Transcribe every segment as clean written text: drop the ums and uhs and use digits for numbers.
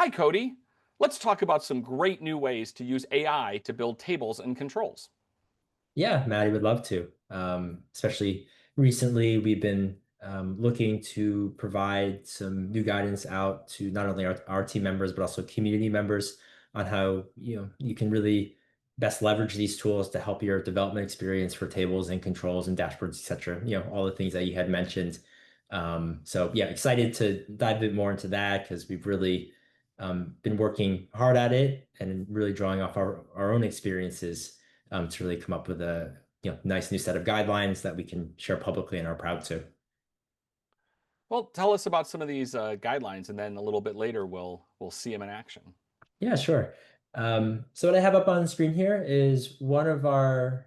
Hi, Cody. Let's talk about some great new ways to use AI to build tables and controls. Yeah, Maddie would love to. Especially recently, we've been looking to provide some new guidance out to not only our team members, but also community members on how you can really best leverage these tools to help your development experience for tables and controls and dashboards, etc. All the things that you had mentioned. So yeah, excited to dive a bit more into that because we've really been working hard at it and really drawing off our own experiences to really come up with a nice new set of guidelines that we can share publicly and are proud to. Well, tell us about some of these guidelines, and then a little bit later we'll see them in action. Yeah, sure. So what I have up on the screen here is one of our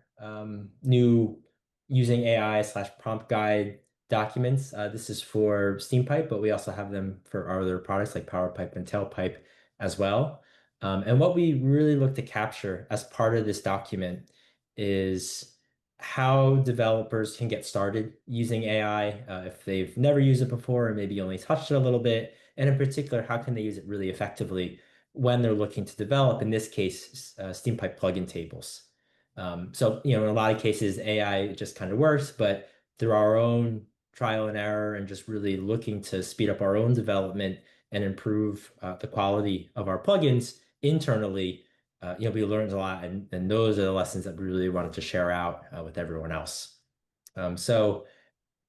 new using AI slash prompt guide documents. This is for Steampipe, but we also have them for our other products like Powerpipe and Tailpipe as well. And what we really look to capture as part of this document is how developers can get started using AI if they've never used it before or maybe only touched it a little bit. And in particular, how can they use it really effectively when they're looking to develop, in this case, Steampipe plugin tables. In a lot of cases, AI just kind of works, but through our own trial and error and just really looking to speed up our own development and improve the quality of our plugins internally, we learned a lot, and those are the lessons that we really wanted to share out with everyone else. So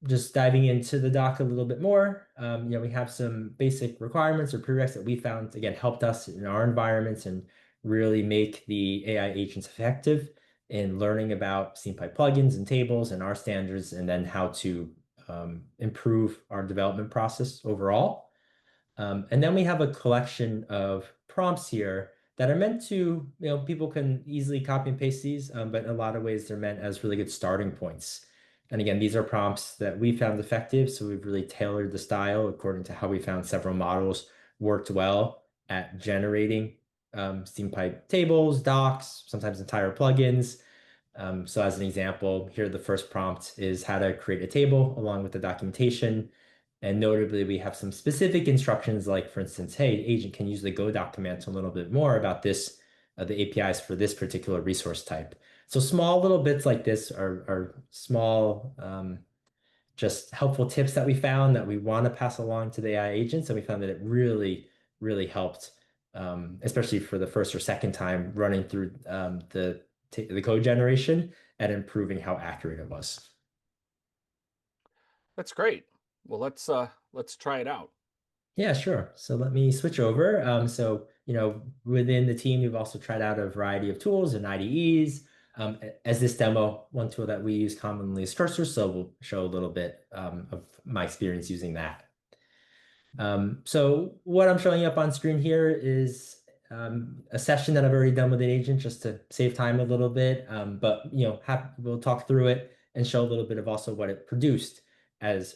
just diving into the doc a little bit more, we have some basic requirements or prereqs that we found, again, helped us in our environments and really make the AI agents effective in learning about Steampipe plugins and tables and our standards, and then how to improve our development process overall. And then we have a collection of prompts here that are meant to, people can easily copy and paste these, but in a lot of ways they're meant as really good starting points. And again, these are prompts that we found effective, so we've really tailored the style according to how we found several models worked well at generating Steampipe tables, docs, sometimes entire plugins. So as an example, here the first prompt is how to create a table along with the documentation. And notably, we have some specific instructions like, for instance, hey, agent can use the Go doc command to a little bit more about this, the APIs for this particular resource type. So small little bits like this are small, just helpful tips that we found that we want to pass along to the AI agents. And we found that it really, really helped, especially for the first or second time running through the code generation and improving how accurate it was. That's great. Well, let's try it out. Yeah, sure. So let me switch over. Within the team, we've also tried out a variety of tools and IDEs. As this demo, one tool that we use commonly is Cursor, so we'll show a little bit of my experience using that. So what I'm showing up on screen here is a session that I've already done with an agent just to save time a little bit. We'll talk through it and show a little bit of also what it produced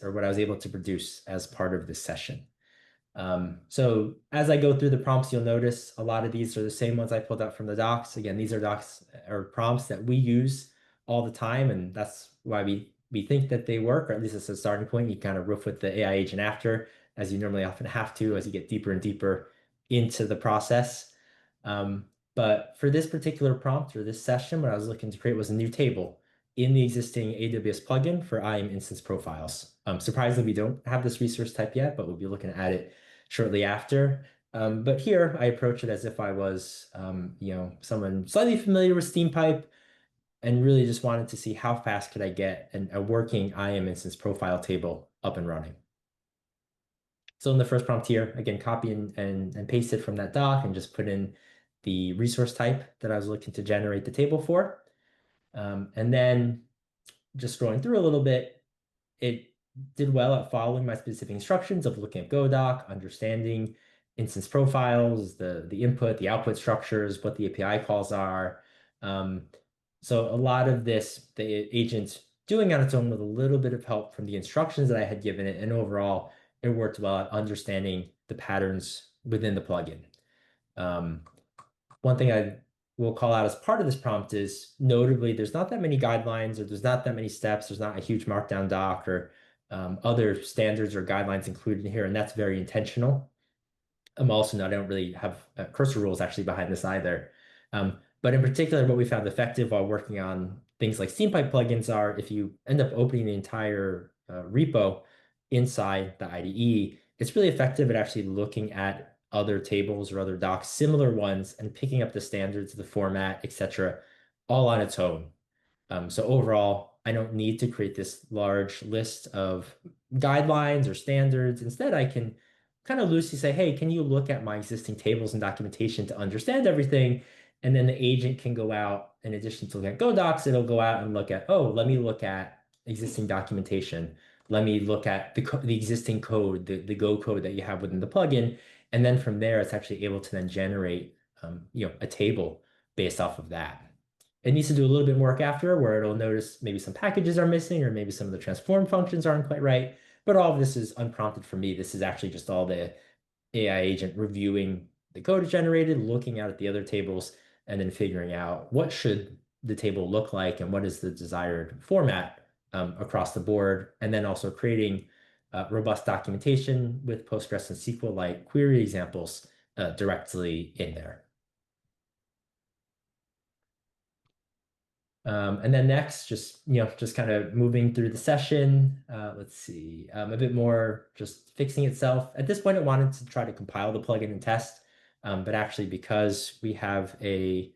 or what I was able to produce as part of this session. So as I go through the prompts, you'll notice a lot of these are the same ones I pulled out from the docs. Again, these are docs or prompts that we use all the time, and that's why we think that they work, or at least it's a starting point. You kind of riff with the AI agent after, as you normally often have to, as you get deeper and deeper into the process. But for this particular prompt or this session, what I was looking to create was a new table in the existing AWS plugin for IAM instance profiles. Surprisingly, we don't have this resource type yet, but we'll be looking at it shortly after. But here I approach it as if I was, someone slightly familiar with Steampipe and really just wanted to see how fast could I get a working IAM instance profile table up and running. So in the first prompt here, again, copy and paste it from that doc and just put in the resource type that I was looking to generate the table for. And then just scrolling through a little bit, it did well at following my specific instructions of looking at GoDoc, understanding instance profiles, the input, the output structures, what the API calls are. So a lot of this, the agent doing on its own with a little bit of help from the instructions that I had given it, and overall, it worked well at understanding the patterns within the plugin. One thing I will call out as part of this prompt is notably there's not that many guidelines or there's not that many steps. There's not a huge markdown doc or other standards or guidelines included here, and that's very intentional. Also not, I don't really have cursor rules actually behind this either. But in particular, what we found effective while working on things like Steampipe plugins are if you end up opening the entire repo inside the IDE, it's really effective at actually looking at other tables or other docs, similar ones, and picking up the standards, the format, etc., all on its own. So overall, I don't need to create this large list of guidelines or standards. Instead, I can kind of loosely say, hey, can you look at my existing tables and documentation to understand everything? And then the agent can go out, in addition to looking at Go Docs, it'll go out and look at, oh, let me look at existing documentation. Let me look at the existing code, the Go code that you have within the plugin. And then from there, it's actually able to then generate a table based off of that. It needs to do a little bit more work after where it'll notice maybe some packages are missing or maybe some of the transform functions aren't quite right. But all of this is unprompted for me. This is actually just all the AI agent reviewing the code it generated, looking out at the other tables, and then figuring out what should the table look like and what is the desired format across the board, and then also creating robust documentation with Postgres and SQL-like query examples directly in there. And then next, just kind of moving through the session. Let's see, a bit more just fixing itself. At this point, it wanted to try to compile the plugin and test, but actually because we have a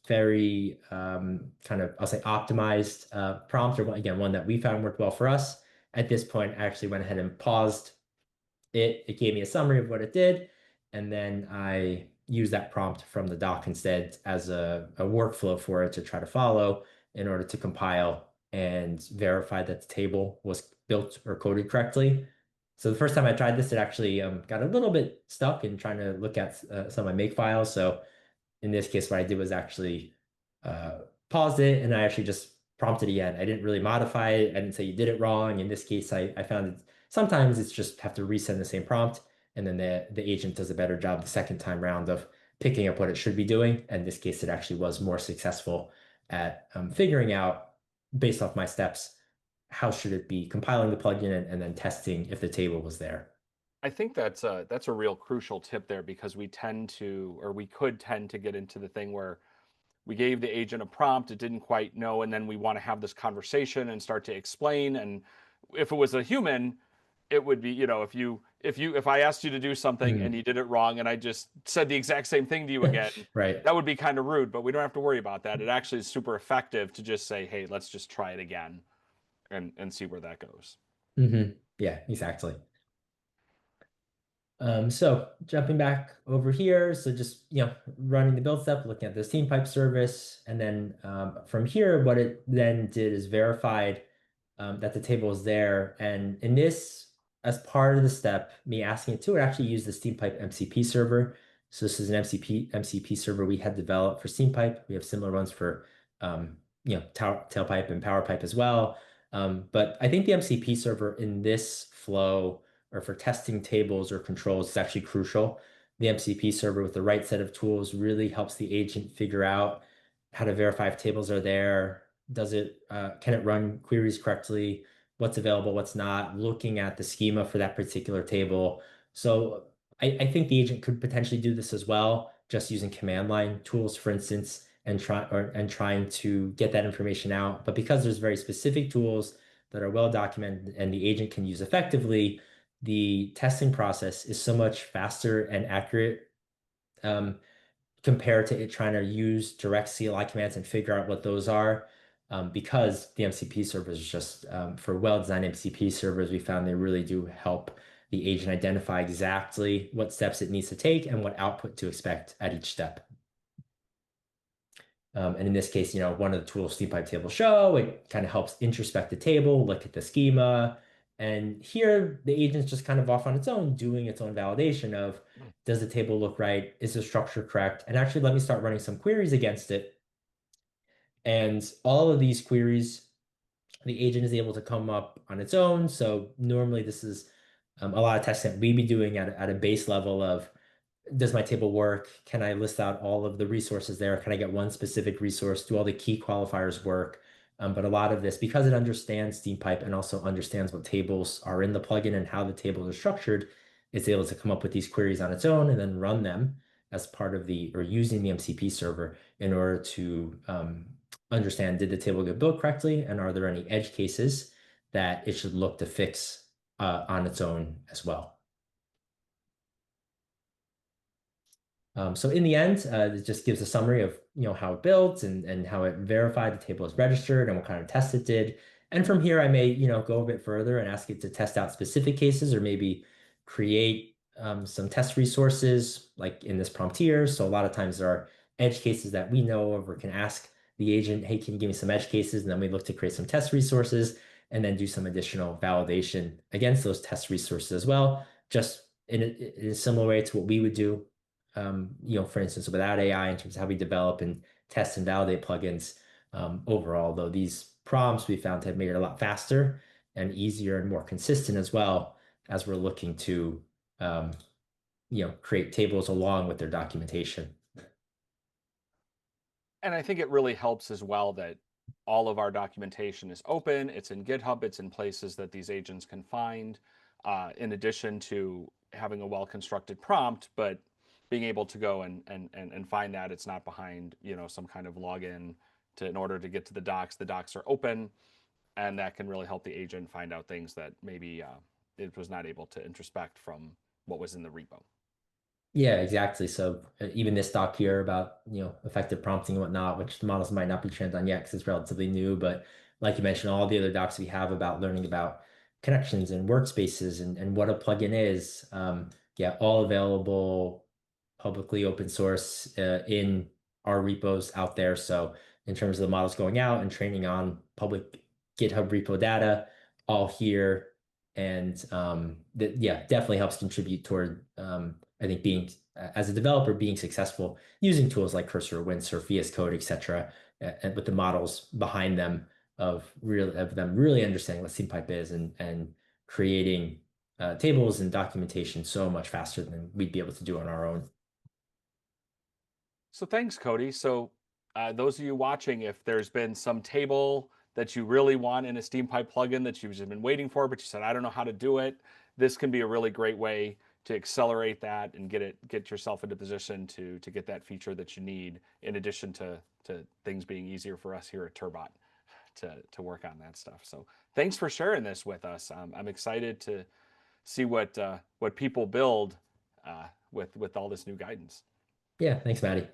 very kind of, I'll say, optimized prompt, or again, one that we found worked well for us. At this point, I actually went ahead and paused it. It gave me a summary of what it did, and then I use that prompt from the doc instead as a workflow for it to try to follow in order to compile and verify that the table was built or coded correctly. So the first time I tried this, it actually got a little bit stuck in trying to look at some of my make files. So in this case, what I did was actually paused it and I actually just prompted again. I didn't really modify it. I didn't say you did it wrong. In this case, I found it sometimes it's just have to resend the same prompt, and then the agent does a better job the second time round of picking up what it should be doing. And in this case, it actually was more successful at figuring out, based off my steps, how should it be compiling the plugin and then testing if the table was there. I think that's a real crucial tip there because we tend to, or we could tend to get into the thing where we gave the agent a prompt, it didn't quite know, and then we want to have this conversation and start to explain. And if it was a human, it would be, if I asked you to do something and you did it wrong and I just said the exact same thing to you again, Right. that would be kind of rude, but we don't have to worry about that. It actually is super effective to just say, hey, let's just try it again and see where that goes. Yeah, exactly. So jumping back over here, so just running the build step, looking at this Steampipe service, and then from here, what it then did is verified that the table is there. And in this, as part of the step, me asking it to, it actually used the Steampipe MCP server. So this is an MCP server we had developed for Steampipe. We have similar ones for Tailpipe and Powerpipe as well. But I think the MCP server in this flow or for testing tables or controls is actually crucial. The MCP server with the right set of tools really helps the agent figure out how to verify if tables are there. Can it run queries correctly? What's available, what's not, looking at the schema for that particular table. So I think the agent could potentially do this as well, just using command line tools, for instance, and trying to get that information out. But because there's very specific tools that are well documented and the agent can use effectively, the testing process is so much faster and accurate compared to it trying to use direct CLI commands and figure out what those are. Because the MCP servers just for well-designed MCP servers, we found they really do help the agent identify exactly what steps it needs to take and what output to expect at each step. And in this case, one of the tools Steampipe table show, it kind of helps introspect the table, look at the schema. And here the agent's just kind of off on its own, doing its own validation of, does the table look right? Is the structure correct? And actually let me start running some queries against it. And all of these queries, the agent is able to come up on its own. So normally this is a lot of testing that we'd be doing at a base level of, does my table work? Can I list out all of the resources there? Can I get one specific resource? Do all the key qualifiers work? But a lot of this, because it understands Steampipe and also understands what tables are in the plugin and how the tables are structured, it's able to come up with these queries on its own and then run them as part of the, or using the MCP server in order to understand, did the table get built correctly? And are there any edge cases that it should look to fix on its own as well? So in the end, it just gives a summary of how it built and how it verified the table is registered and what kind of test it did. And from here, I may go a bit further and ask it to test out specific cases or maybe create some test resources like in this prompt here. So a lot of times there are edge cases that we know of or can ask the agent, hey, can you give me some edge cases? And then we look to create some test resources and then do some additional validation against those test resources as well, just in a similar way to what we would do for instance, without AI in terms of how we develop and test and validate plugins overall, though these prompts we found to have made it a lot faster and easier and more consistent as well as we're looking to um, create tables along with their documentation. And I think it really helps as well that all of our documentation is open. It's in GitHub. It's in places that these agents can find, in addition to having a well-constructed prompt, but being able to go and find that it's not behind, some kind of login in order to get to the docs. The docs are open, and that can really help the agent find out things that maybe it was not able to introspect from what was in the repo. Yeah, exactly. So even this doc here about, effective prompting and whatnot, which the models might not be trained on yet because it's relatively new, but like you mentioned, all the other docs we have about learning about connections and workspaces and what a plugin is, yeah, all available publicly open source in our repos out there. So in terms of the models going out and training on public GitHub repo data, all here, and that yeah, definitely helps contribute toward I think being as a developer being successful using tools like Cursor, Windsurf, VS Code, etc., and with the models behind them of them really understanding what Steampipe is and creating tables and documentation so much faster than we'd be able to do on our own. So thanks, Cody. So those of you watching, if there's been some table that you really want in a Steampipe plugin that you've been waiting for, but you said, I don't know how to do it, this can be a really great way to accelerate that and get yourself into position to get that feature that you need, in addition to things being easier for us here at Turbot to work on that stuff. So thanks for sharing this with us. I'm excited to see what people build with all this new guidance. Yeah, thanks, Maddie.